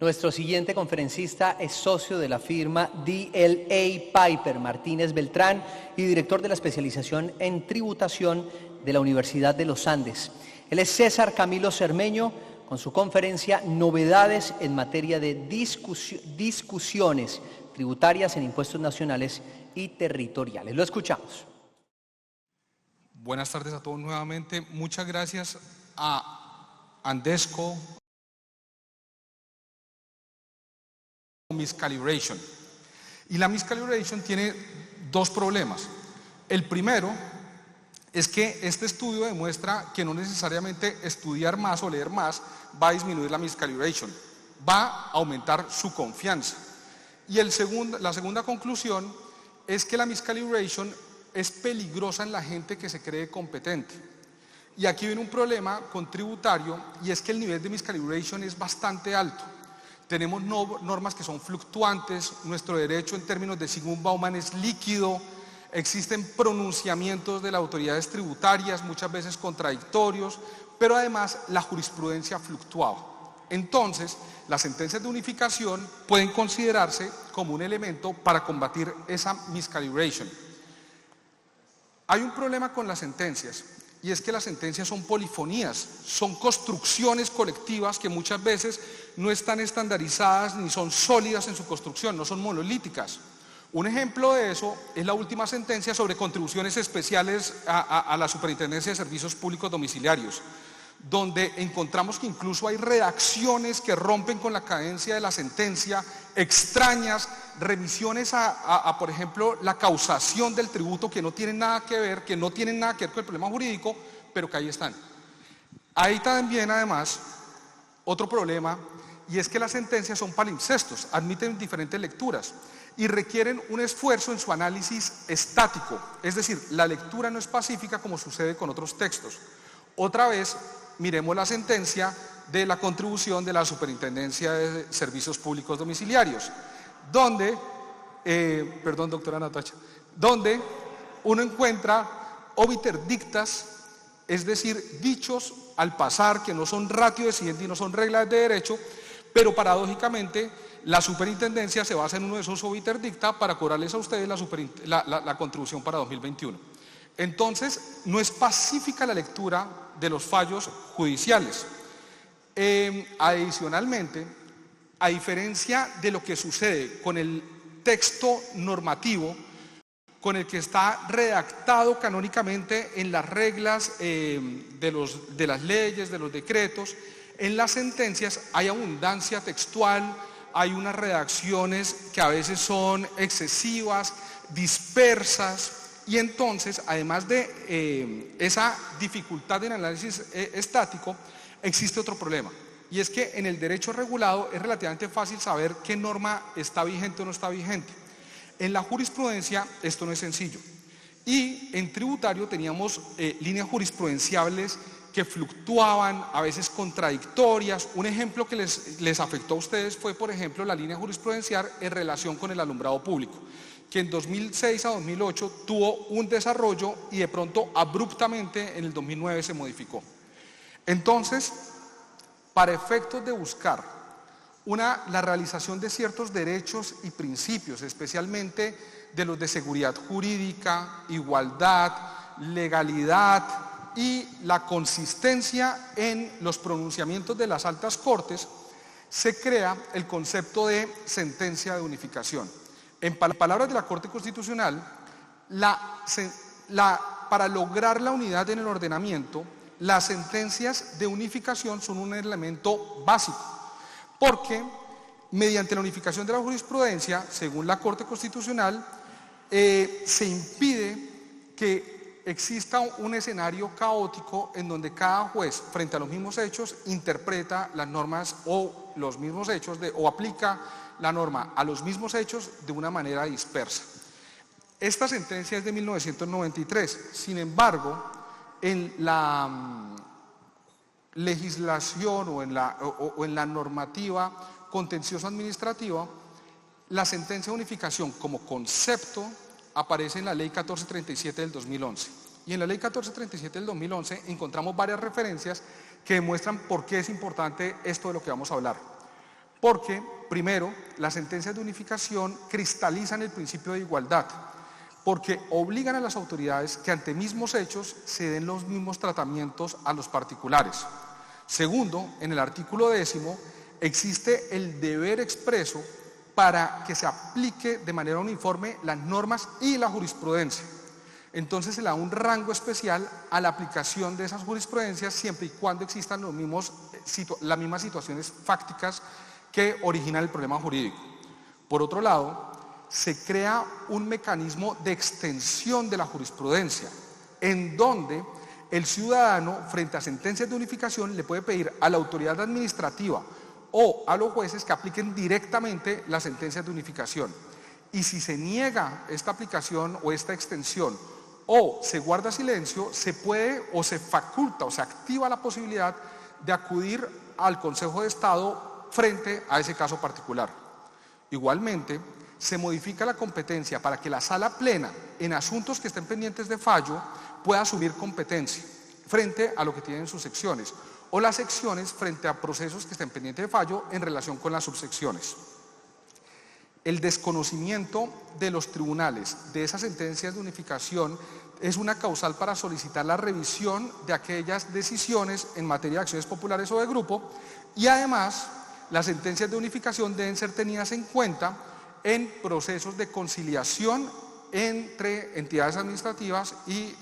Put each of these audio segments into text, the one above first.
Nuestro siguiente conferencista es socio de la firma DLA Piper Martínez Beltrán y director de la especialización en tributación de la Universidad de los Andes. Él es César Camilo Cermeño con su conferencia Novedades en materia de discusiones tributarias en impuestos nacionales y territoriales. Lo escuchamos. Buenas tardes a todos nuevamente. Muchas gracias a Andesco Miscalibration. Y la miscalibration tiene dos problemas. El primero es que este estudio demuestra que no necesariamente estudiar más o leer más va a disminuir la miscalibration, va a aumentar su confianza. Y la segunda conclusión es que la miscalibration es peligrosa en la gente que se cree competente. Y aquí viene un problema con tributario, y es que el nivel de miscalibration es bastante alto. Tenemos normas que son fluctuantes, nuestro derecho en términos de Zygmunt Bauman es líquido, existen pronunciamientos de las autoridades tributarias, muchas veces contradictorios, pero además la jurisprudencia fluctuaba. Entonces, las sentencias de unificación pueden considerarse como un elemento para combatir esa miscalibration. Hay un problema con las sentencias, y es que las sentencias son polifonías, son construcciones colectivas que muchas veces no están estandarizadas ni son sólidas en su construcción, no son monolíticas. Un ejemplo de eso es la última sentencia sobre contribuciones especiales a la Superintendencia de Servicios Públicos Domiciliarios, donde encontramos que incluso hay redacciones que rompen con la cadencia de la sentencia, extrañas, revisiones por ejemplo, la causación del tributo que no tienen nada que ver, con el problema jurídico, pero que ahí están. Hay también, además, otro problema, y es que las sentencias son palimpsestos, admiten diferentes lecturas y requieren un esfuerzo en su análisis estático, es decir, la lectura no es pacífica como sucede con otros textos. Otra vez, miremos la sentencia de la contribución de la Superintendencia de Servicios Públicos Domiciliarios, donde, perdón doctora Natacha, donde uno encuentra obiter dictas, es decir, dichos al pasar que no son ratio decidendi y no son reglas de derecho, pero paradójicamente la superintendencia se basa en uno de esos obiter dicta para cobrarles a ustedes la contribución para 2021. Entonces, no es pacífica la lectura de los fallos judiciales. Adicionalmente, a diferencia de lo que sucede con el texto normativo, con el que está redactado canónicamente en las reglas de las leyes, de los decretos, en las sentencias hay abundancia textual, hay unas redacciones que a veces son excesivas, dispersas, y entonces, además de esa dificultad en análisis estático, existe otro problema, y es que en el derecho regulado es relativamente fácil saber qué norma está vigente o no está vigente. En la jurisprudencia esto no es sencillo, y en tributario teníamos líneas jurisprudenciables que fluctuaban, a veces contradictorias. Un ejemplo que les afectó a ustedes fue, por ejemplo, la línea jurisprudencial en relación con el alumbrado público, que en 2006 a 2008 tuvo un desarrollo y de pronto abruptamente en el 2009 se modificó. Entonces, para efectos de buscar la realización de ciertos derechos y principios, especialmente de los de seguridad jurídica, igualdad, legalidad y la consistencia en los pronunciamientos de las altas cortes, se crea el concepto de sentencia de unificación. En palabras de la Corte Constitucional, para lograr la unidad en el ordenamiento, las sentencias de unificación son un elemento básico, porque mediante la unificación de la jurisprudencia, según la Corte Constitucional, se impide que exista un escenario caótico en donde cada juez, frente a los mismos hechos, interpreta las normas o los mismos hechos o aplica la norma a los mismos hechos de una manera dispersa. Esta sentencia es de 1993, sin embargo, en la legislación o en la normativa contenciosa administrativa, la sentencia de unificación como concepto aparece en la Ley 1437 del 2011. Y en la Ley 1437 del 2011 encontramos varias referencias que demuestran por qué es importante esto de lo que vamos a hablar. Porque, primero, las sentencias de unificación cristalizan el principio de igualdad, porque obligan a las autoridades que ante mismos hechos se den los mismos tratamientos a los particulares. Segundo, en el artículo 10 existe el deber expreso para que se aplique de manera uniforme las normas y la jurisprudencia. Entonces se le da un rango especial a la aplicación de esas jurisprudencias siempre y cuando existan las mismas situaciones fácticas que originan el problema jurídico. Por otro lado, se crea un mecanismo de extensión de la jurisprudencia, en donde el ciudadano, frente a sentencias de unificación, le puede pedir a la autoridad administrativa o a los jueces que apliquen directamente las sentencias de unificación. Y si se niega esta aplicación o esta extensión o se guarda silencio, se puede o se faculta o se activa la posibilidad de acudir al Consejo de Estado frente a ese caso particular. Igualmente, se modifica la competencia para que la sala plena, en asuntos que estén pendientes de fallo, pueda asumir competencia frente a lo que tienen sus secciones, o las secciones frente a procesos que estén pendientes de fallo en relación con las subsecciones. El desconocimiento de los tribunales de esas sentencias de unificación es una causal para solicitar la revisión de aquellas decisiones en materia de acciones populares o de grupo, y además las sentencias de unificación deben ser tenidas en cuenta en procesos de conciliación entre entidades administrativas y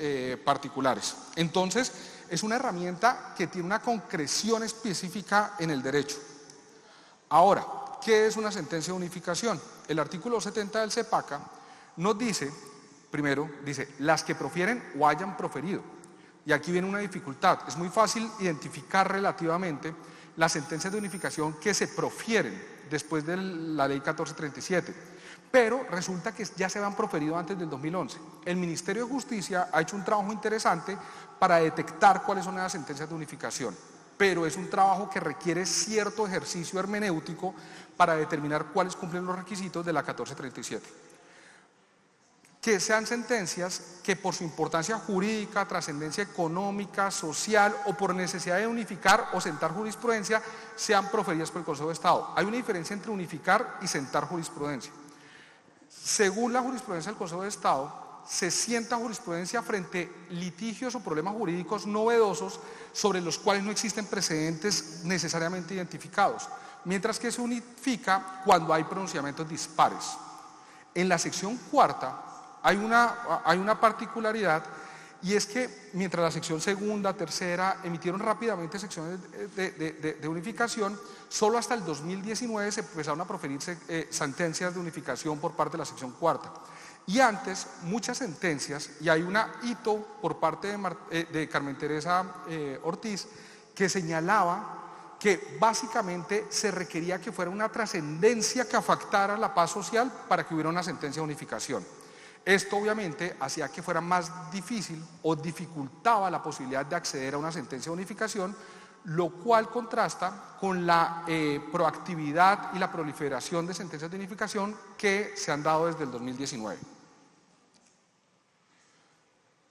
particulares. Entonces, es una herramienta que tiene una concreción específica en el derecho. Ahora, ¿qué es una sentencia de unificación? El artículo 70 del CEPACA nos dice, primero, dice, las que profieren o hayan proferido. Y aquí viene una dificultad. Es muy fácil identificar relativamente las sentencias de unificación que se profieren después de la ley 1437, pero resulta que ya se habían proferido antes del 2011. El Ministerio de Justicia ha hecho un trabajo interesante para detectar cuáles son las sentencias de unificación, pero es un trabajo que requiere cierto ejercicio hermenéutico para determinar cuáles cumplen los requisitos de la 1437. Que sean sentencias que por su importancia jurídica, trascendencia económica, social o por necesidad de unificar o sentar jurisprudencia sean proferidas por el Consejo de Estado. Hay una diferencia entre unificar y sentar jurisprudencia. Según la jurisprudencia del Consejo de Estado, se sienta jurisprudencia frente a litigios o problemas jurídicos novedosos sobre los cuales no existen precedentes necesariamente identificados, mientras que se unifica cuando hay pronunciamientos dispares. En la sección cuarta hay una particularidad, y es que mientras la sección segunda, tercera emitieron rápidamente secciones de unificación, solo hasta el 2019 se empezaron a proferirse sentencias de unificación por parte de la sección cuarta. Y antes, muchas sentencias, y hay una hito por parte de Carmen Teresa Ortiz, que señalaba que básicamente se requería que fuera una trascendencia que afectara la paz social para que hubiera una sentencia de unificación. Esto obviamente hacía que fuera más difícil o dificultaba la posibilidad de acceder a una sentencia de unificación, lo cual contrasta con la proactividad y la proliferación de sentencias de unificación que se han dado desde el 2019.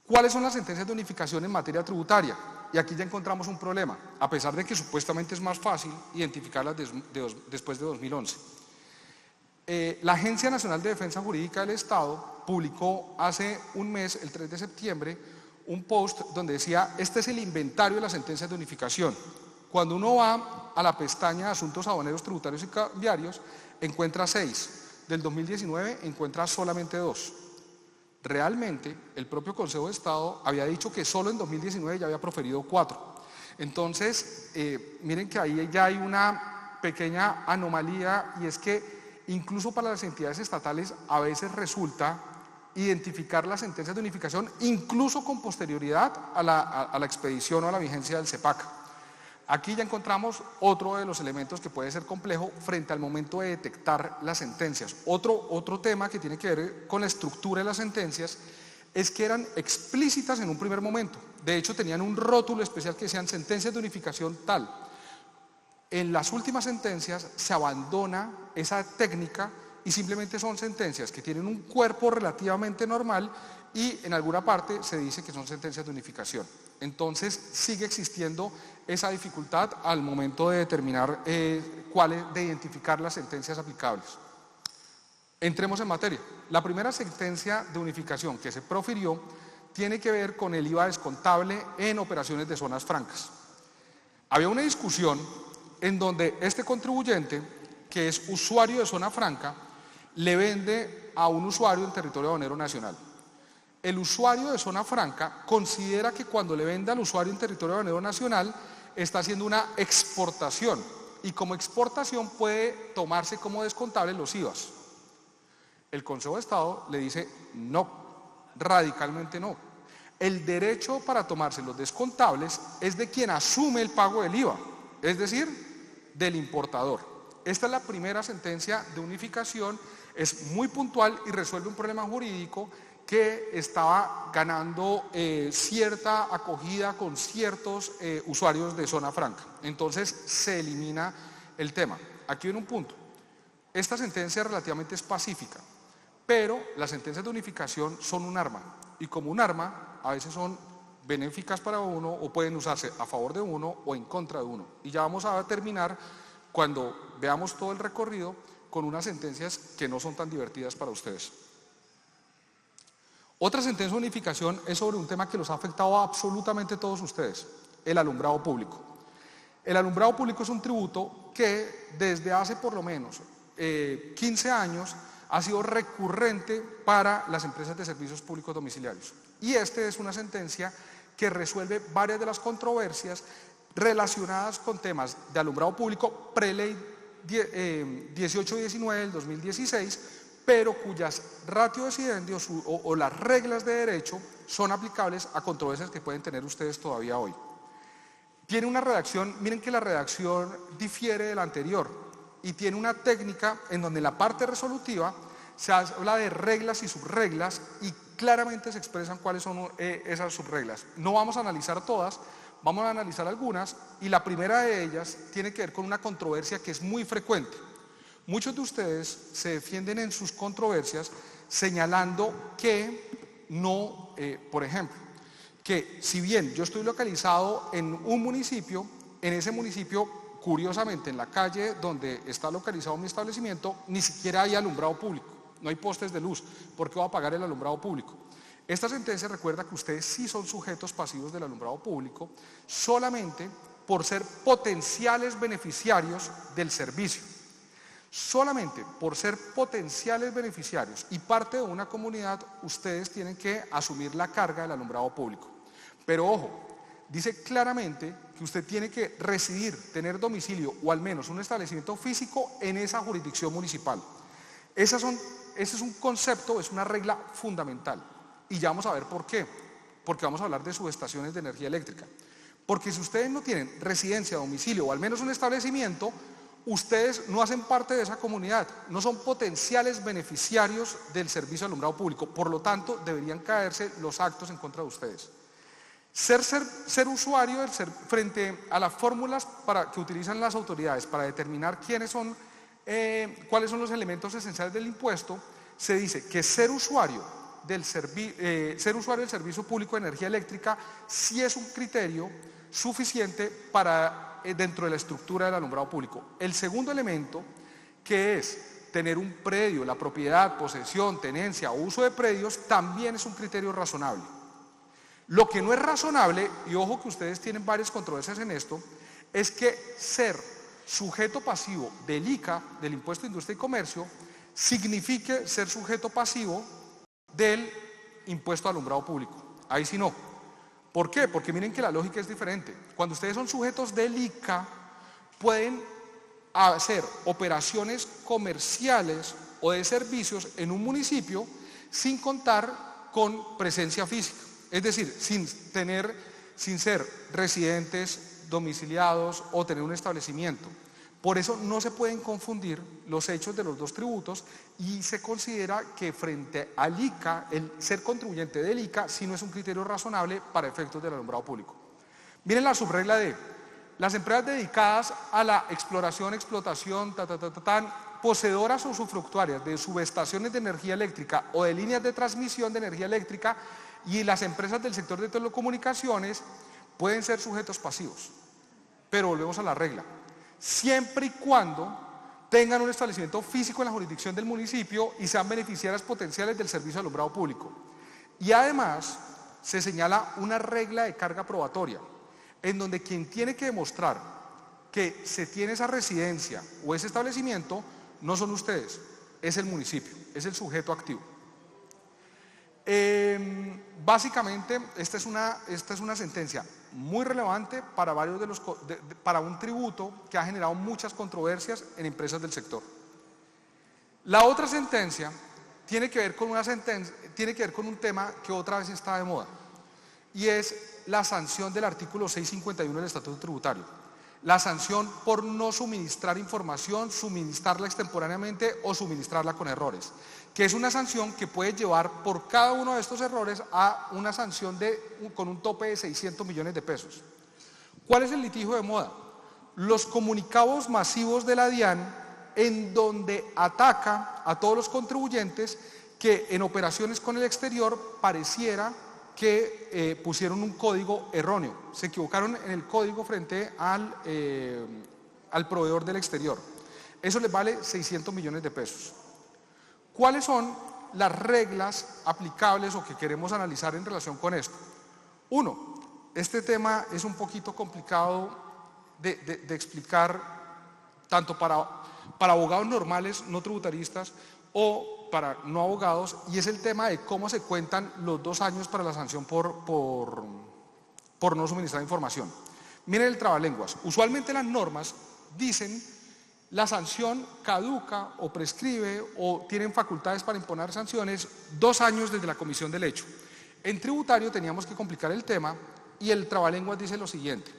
¿Cuáles son las sentencias de unificación en materia tributaria? Y aquí ya encontramos un problema, a pesar de que supuestamente es más fácil identificarlas después de 2011. La Agencia Nacional de Defensa Jurídica del Estado publicó hace un mes, el 3 de septiembre, un post donde decía: este es el inventario de las sentencias de unificación. Cuando uno va a la pestaña de Asuntos Aduaneros, Tributarios y Cambiarios, encuentra 6. Del 2019 encuentra solamente 2. Realmente, el propio Consejo de Estado había dicho que solo en 2019 ya había proferido 4. Entonces, miren que ahí ya hay una pequeña anomalía, y es que incluso para las entidades estatales a veces resulta identificar las sentencias de unificación incluso con posterioridad a la expedición o a la vigencia del CEPACA. Aquí ya encontramos otro de los elementos que puede ser complejo frente al momento de detectar las sentencias. Otro tema que tiene que ver con la estructura de las sentencias es que eran explícitas en un primer momento. De hecho, tenían un rótulo especial que decían sentencias de unificación tal. En las últimas sentencias se abandona esa técnica y simplemente son sentencias que tienen un cuerpo relativamente normal y en alguna parte se dice que son sentencias de unificación. Entonces sigue existiendo esa dificultad al momento de determinar de identificar las sentencias aplicables. Entremos en materia. La primera sentencia de unificación que se profirió tiene que ver con el IVA descontable en operaciones de zonas francas. Había una discusión en donde este contribuyente, que es usuario de zona franca, le vende a un usuario en territorio aduanero nacional. El usuario de zona franca considera que cuando le vende al usuario en territorio aduanero nacional está haciendo una exportación y como exportación puede tomarse como descontable los IVAs. El Consejo de Estado le dice no, radicalmente no. El derecho para tomarse los descontables es de quien asume el pago del IVA, es decir, del importador. Esta es la primera sentencia de unificación, es muy puntual y resuelve un problema jurídico que estaba ganando cierta acogida con ciertos usuarios de zona franca. Entonces se elimina el tema. Aquí viene un punto. Esta sentencia relativamente es pacífica, pero las sentencias de unificación son un arma y como un arma a veces son benéficas para uno o pueden usarse a favor de uno o en contra de uno. Y ya vamos a terminar cuando veamos todo el recorrido con unas sentencias que no son tan divertidas para ustedes. Otra sentencia de unificación es sobre un tema que los ha afectado a absolutamente todos ustedes, el alumbrado público. El alumbrado público es un tributo que desde hace por lo menos 15 años ha sido recurrente para las empresas de servicios públicos domiciliarios. Y esta es una sentencia que resuelve varias de las controversias relacionadas con temas de alumbrado público preley 1819 del 2016, pero cuyas ratio decidendi o las reglas de derecho son aplicables a controversias que pueden tener ustedes todavía hoy. Tiene una redacción, miren que la redacción difiere de la anterior y tiene una técnica en donde en la parte resolutiva se habla de reglas y subreglas y claramente se expresan cuáles son esas subreglas. No vamos a analizar todas, vamos a analizar algunas y la primera de ellas tiene que ver con una controversia que es muy frecuente. Muchos de ustedes se defienden en sus controversias señalando que no, por ejemplo, que si bien yo estoy localizado en un municipio, en ese municipio, curiosamente, en la calle donde está localizado mi establecimiento, ni siquiera hay alumbrado público, no hay postes de luz, ¿por qué va a pagar el alumbrado público? Esta sentencia recuerda que ustedes sí son sujetos pasivos del alumbrado público solamente por ser potenciales beneficiarios del servicio. Solamente por ser potenciales beneficiarios y parte de una comunidad, ustedes tienen que asumir la carga del alumbrado público. Pero ojo, dice claramente que usted tiene que residir, tener domicilio o al menos un establecimiento físico en esa jurisdicción municipal. Ese es un concepto, es una regla fundamental. Y ya vamos a ver por qué. Porque vamos a hablar de subestaciones de energía eléctrica. Porque si ustedes no tienen residencia, domicilio o al menos un establecimiento, ustedes no hacen parte de esa comunidad, no son potenciales beneficiarios del servicio de alumbrado público, por lo tanto deberían caerse los actos en contra de ustedes. Ser usuario frente a las fórmulas que utilizan las autoridades para determinar cuáles son los elementos esenciales del impuesto, se dice que ser usuario del servicio público de energía eléctrica sí es un criterio suficiente dentro de la estructura del alumbrado público. El segundo elemento, que es tener un predio, la propiedad, posesión, tenencia o uso de predios, también es un criterio razonable. Lo que no es razonable, y ojo que ustedes tienen varias controversias en esto, es que ser sujeto pasivo del ICA, del Impuesto de Industria y Comercio, signifique ser sujeto pasivo del impuesto al alumbrado público. Ahí sí no. ¿Por qué? Porque miren que la lógica es diferente. Cuando ustedes son sujetos del ICA, pueden hacer operaciones comerciales o de servicios en un municipio sin contar con presencia física. Es decir, sin ser residentes, domiciliados o tener un establecimiento. Por eso no se pueden confundir los hechos de los dos tributos y se considera que frente al ICA, el ser contribuyente del ICA sí no es un criterio razonable para efectos del alumbrado público. Miren la subregla de las empresas dedicadas a la exploración, explotación, poseedoras o usufructuarias de subestaciones de energía eléctrica o de líneas de transmisión de energía eléctrica y las empresas del sector de telecomunicaciones pueden ser sujetos pasivos. Pero volvemos a la regla. Siempre y cuando tengan un establecimiento físico en la jurisdicción del municipio y sean beneficiarias potenciales del servicio de alumbrado público. Y además se señala una regla de carga probatoria, en donde quien tiene que demostrar que se tiene esa residencia o ese establecimiento no son ustedes, es el municipio, es el sujeto activo. Básicamente, esta es una sentencia muy relevante para para un tributo que ha generado muchas controversias en empresas del sector. La otra sentencia tiene que ver con un tema que otra vez está de moda, y es la sanción del artículo 651 del Estatuto Tributario. La sanción por no suministrar información, suministrarla extemporáneamente o suministrarla con errores, que es una sanción que puede llevar por cada uno de estos errores a una sanción con un tope de 600 millones de pesos. ¿Cuál es el litigio de moda? Los comunicados masivos de la DIAN, en donde ataca a todos los contribuyentes que en operaciones con el exterior pareciera que pusieron un código erróneo, se equivocaron en el código frente al proveedor del exterior. Eso les vale 600 millones de pesos. ¿Cuáles son las reglas aplicables o que queremos analizar en relación con esto? Uno, este tema es un poquito complicado de explicar tanto para abogados normales, no tributaristas, o para no abogados, y es el tema de cómo se cuentan los 2 años para la sanción por no suministrar información. Miren el trabalenguas. Usualmente las normas dicen la sanción caduca o prescribe o tienen facultades para imponer sanciones 2 años desde la comisión del hecho. En tributario teníamos que complicar el tema y el trabalenguas dice lo siguiente: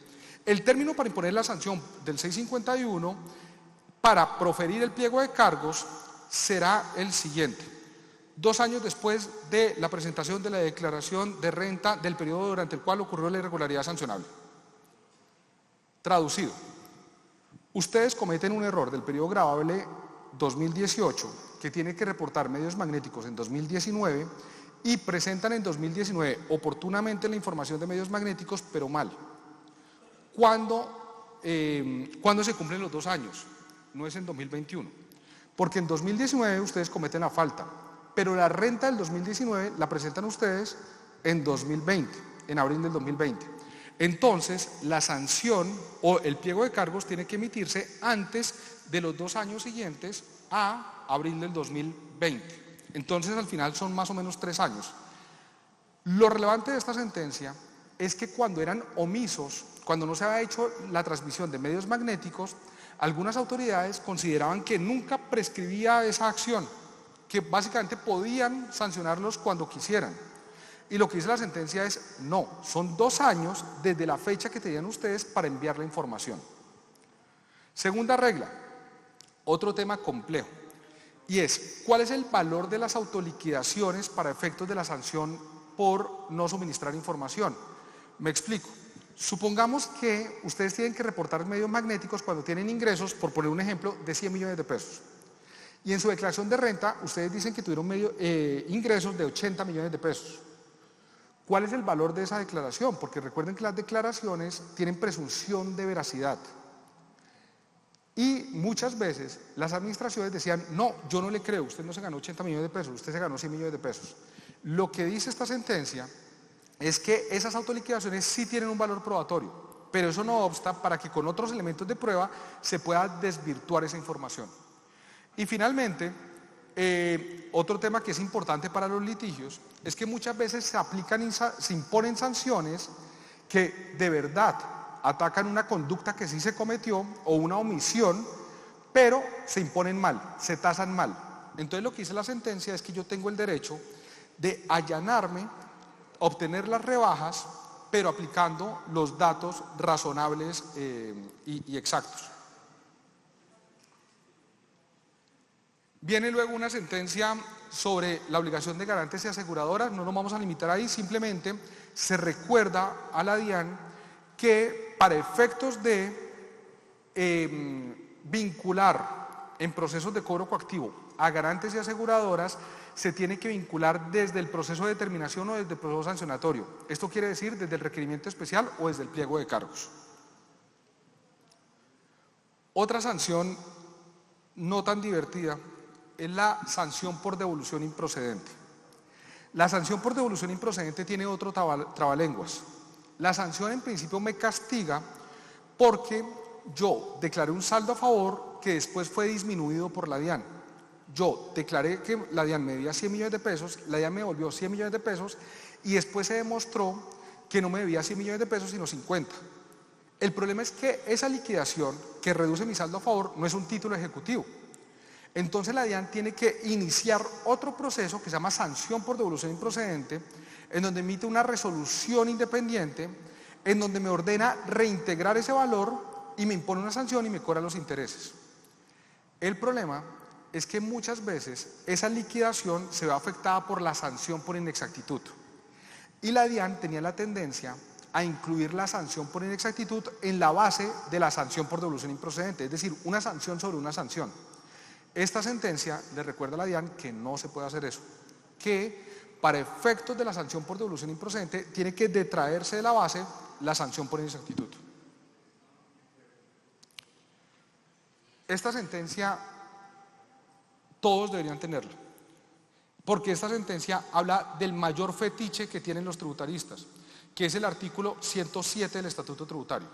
el término para imponer la sanción del 651 para proferir el pliego de cargos será el siguiente: 2 años después de la presentación de la declaración de renta del periodo durante el cual ocurrió la irregularidad sancionable. Traducido: ustedes cometen un error del periodo gravable 2018 que tiene que reportar medios magnéticos en 2019 y presentan en 2019 oportunamente la información de medios magnéticos, pero mal. ¿Cuándo se cumplen los 2 años? No es en 2021, porque en 2019 ustedes cometen la falta, pero la renta del 2019 la presentan ustedes en 2020, en abril del 2020. Entonces, la sanción o el pliego de cargos tiene que emitirse antes de los 2 años siguientes a abril del 2020. Entonces, al final son más o menos 3 años. Lo relevante de esta sentencia es que cuando eran omisos, cuando no se había hecho la transmisión de medios magnéticos, algunas autoridades consideraban que nunca prescribía esa acción, que básicamente podían sancionarlos cuando quisieran. Y lo que dice la sentencia es, no, son 2 años desde la fecha que tenían ustedes para enviar la información. Segunda regla, otro tema complejo, y es, ¿cuál es el valor de las autoliquidaciones para efectos de la sanción por no suministrar información? Me explico. Supongamos que ustedes tienen que reportar medios magnéticos cuando tienen ingresos, por poner un ejemplo, de 100 millones de pesos. Y en su declaración de renta, ustedes dicen que tuvieron ingresos de 80 millones de pesos. ¿Cuál es el valor de esa declaración? Porque recuerden que las declaraciones tienen presunción de veracidad. Y muchas veces las administraciones decían, no, yo no le creo, usted no se ganó 80 millones de pesos, usted se ganó 100 millones de pesos. Lo que dice esta sentencia es que esas autoliquidaciones sí tienen un valor probatorio, pero eso no obsta para que con otros elementos de prueba se pueda desvirtuar esa información. Y finalmente, otro tema que es importante para los litigios es que muchas veces se imponen sanciones que de verdad atacan una conducta que sí se cometió o una omisión, pero se imponen mal, se tasan mal. Entonces lo que dice la sentencia es que yo tengo el derecho de allanarme, obtener las rebajas, pero aplicando los datos razonables y exactos. Viene luego una sentencia sobre la obligación de garantes y aseguradoras, no nos vamos a limitar ahí, simplemente se recuerda a la DIAN que para efectos de vincular en procesos de cobro coactivo a garantes y aseguradoras se tiene que vincular desde el proceso de determinación o desde el proceso sancionatorio. Esto quiere decir desde el requerimiento especial o desde el pliego de cargos. Otra sanción no tan divertida es la sanción por devolución improcedente. La sanción por devolución improcedente tiene otro trabalenguas. La sanción en principio me castiga porque yo declaré un saldo a favor que después fue disminuido por la DIAN. Yo declaré que la DIAN me debía 100 millones de pesos, la DIAN me devolvió 100 millones de pesos y después se demostró que no me debía 100 millones de pesos sino 50. El problema es que esa liquidación que reduce mi saldo a favor no es un título ejecutivo. Entonces la DIAN tiene que iniciar otro proceso que se llama sanción por devolución improcedente, en donde emite una resolución independiente, en donde me ordena reintegrar ese valor y me impone una sanción y me cobra los intereses. El problema es que muchas veces esa liquidación se ve afectada por la sanción por inexactitud. Y la DIAN tenía la tendencia a incluir la sanción por inexactitud en la base de la sanción por devolución improcedente, es decir, una sanción sobre una sanción. Esta sentencia le recuerda a la DIAN que no se puede hacer eso, que para efectos de la sanción por devolución improcedente tiene que detraerse de la base la sanción por inexactitud. Esta sentencia todos deberían tenerla, porque esta sentencia habla del mayor fetiche que tienen los tributaristas, que es el artículo 107 del Estatuto Tributario.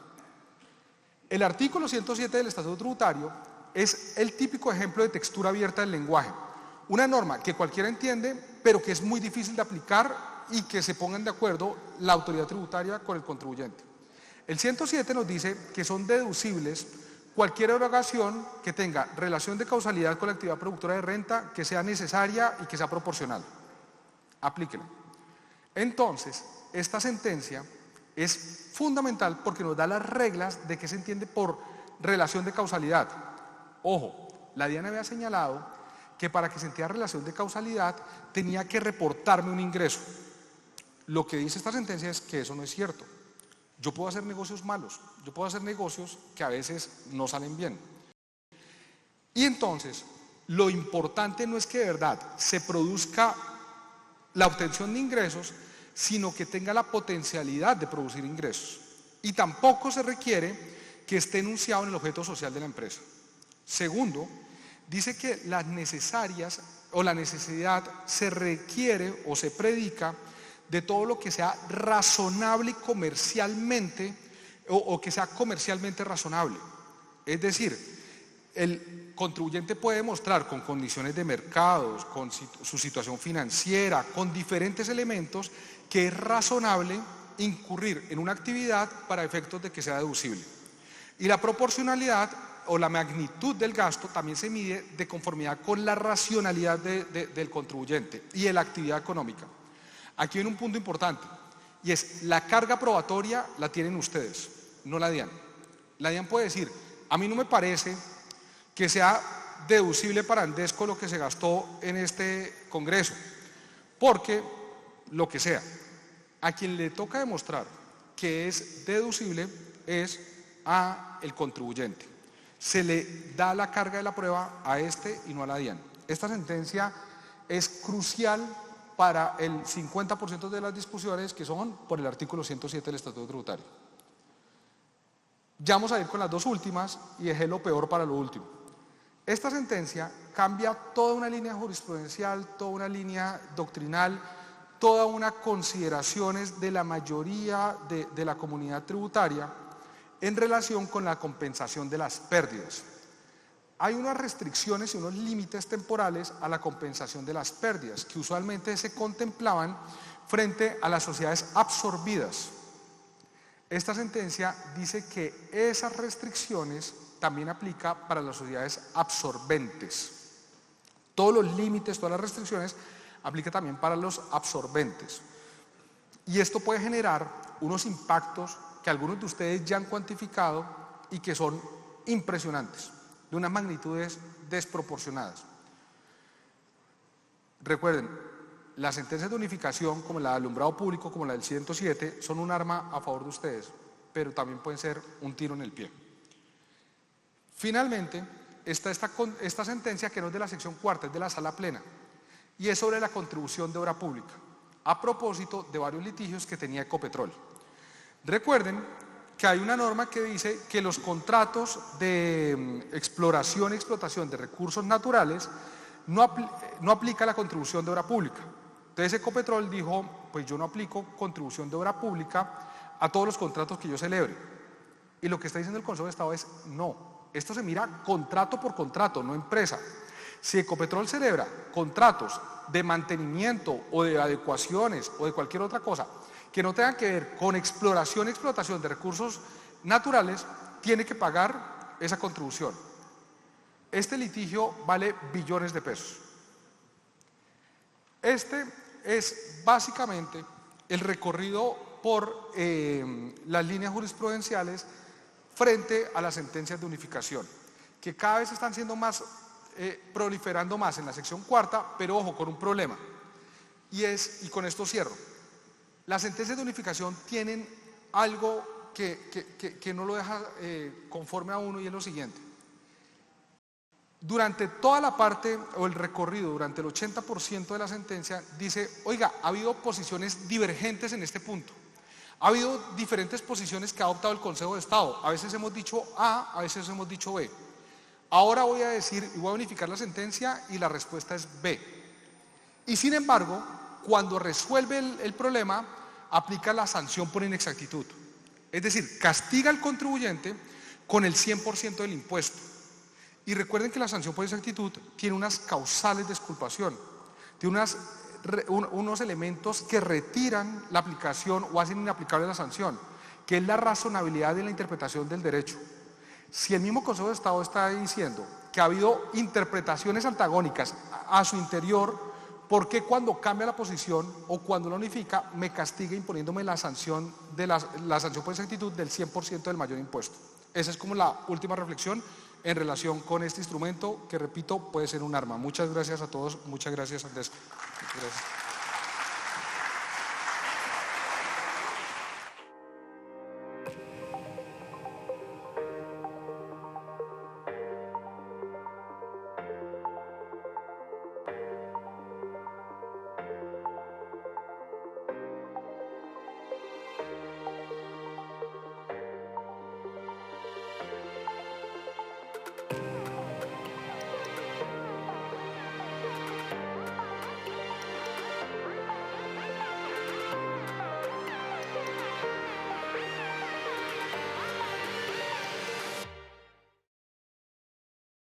El artículo 107 del Estatuto Tributario es el típico ejemplo de textura abierta del lenguaje. Una norma que cualquiera entiende, pero que es muy difícil de aplicar y que se pongan de acuerdo la autoridad tributaria con el contribuyente. El 107 nos dice que son deducibles cualquier erogación que tenga relación de causalidad con la actividad productora de renta, que sea necesaria y que sea proporcional. Aplíquela. Entonces, esta sentencia es fundamental porque nos da las reglas de qué se entiende por relación de causalidad. Ojo, la DIAN había señalado que para que se entienda relación de causalidad tenía que reportarme un ingreso. Lo que dice esta sentencia es que eso no es cierto. Yo puedo hacer negocios malos, yo puedo hacer negocios que a veces no salen bien. Y entonces, lo importante no es que de verdad se produzca la obtención de ingresos, sino que tenga la potencialidad de producir ingresos. Y tampoco se requiere que esté enunciado en el objeto social de la empresa. Segundo, dice que las necesarias o la necesidad se requiere o se predica de todo lo que sea razonable comercialmente o que sea comercialmente razonable. Es decir, el contribuyente puede demostrar con condiciones de mercados, con su situación financiera, con diferentes elementos que es razonable incurrir en una actividad para efectos de que sea deducible. Y la proporcionalidad o la magnitud del gasto también se mide de conformidad con la racionalidad del contribuyente y de la actividad económica. Aquí viene un punto importante y es la carga probatoria la tienen ustedes, no la DIAN. La DIAN puede decir, a mí no me parece que sea deducible para Andesco lo que se gastó en este congreso, porque lo que sea, a quien le toca demostrar que es deducible es a el contribuyente. Se le da la carga de la prueba a este y no a la DIAN. Esta sentencia es crucial para el 50% de las discusiones que son por el artículo 107 del Estatuto Tributario. Ya vamos a ir con las dos últimas y dejé lo peor para lo último. Esta sentencia cambia toda una línea jurisprudencial, toda una línea doctrinal, toda una consideraciones de la mayoría de la comunidad tributaria en relación con la compensación de las pérdidas. Hay unas restricciones y unos límites temporales a la compensación de las pérdidas que usualmente se contemplaban frente a las sociedades absorbidas. Esta sentencia dice que esas restricciones también aplica para las sociedades absorbentes. Todos los límites, todas las restricciones aplica también para los absorbentes. Y esto puede generar unos impactos que algunos de ustedes ya han cuantificado y que son impresionantes, de unas magnitudes desproporcionadas. Recuerden, las sentencias de unificación, como la de alumbrado público, como la del 107, son un arma a favor de ustedes, pero también pueden ser un tiro en el pie. Finalmente, está esta sentencia que no es de la sección cuarta, es de la sala plena, y es sobre la contribución de obra pública, a propósito de varios litigios que tenía Ecopetrol. Recuerden que hay una norma que dice que los contratos de exploración y explotación de recursos naturales no aplica la contribución de obra pública. Entonces Ecopetrol dijo, pues yo no aplico contribución de obra pública a todos los contratos que yo celebre. Y lo que está diciendo el Consejo de Estado es, no, esto se mira contrato por contrato, no empresa. Si Ecopetrol celebra contratos de mantenimiento o de adecuaciones o de cualquier otra cosa que no tengan que ver con exploración y explotación de recursos naturales, tiene que pagar esa contribución. Este litigio vale billones de pesos. Este es básicamente el recorrido por las líneas jurisprudenciales frente a las sentencias de unificación, que cada vez están siendo más, proliferando más en la sección cuarta, pero ojo, con un problema, y con esto cierro, las sentencias de unificación tienen algo que no lo deja conforme a uno, y es lo siguiente. Durante toda la parte o el recorrido, durante el 80% de la sentencia, dice, oiga, ha habido posiciones divergentes en este punto. Ha habido diferentes posiciones que ha adoptado el Consejo de Estado. A veces hemos dicho A, a veces hemos dicho B. Ahora voy a decir y voy a unificar la sentencia y la respuesta es B. Y sin embargo, cuando resuelve el problema, aplica la sanción por inexactitud. Es decir, castiga al contribuyente con el 100% del impuesto. Y recuerden que la sanción por inexactitud tiene unas causales de exculpación, tiene unos elementos que retiran la aplicación o hacen inaplicable la sanción, que es la razonabilidad de la interpretación del derecho. Si el mismo Consejo de Estado está diciendo que ha habido interpretaciones antagónicas a su interior, ¿por qué cuando cambia la posición o cuando la unifica me castiga imponiéndome la sanción por inexactitud del 100% del mayor impuesto? Esa es como la última reflexión en relación con este instrumento que, repito, puede ser un arma. Muchas gracias a todos. Muchas gracias, Andrés. Muchas gracias.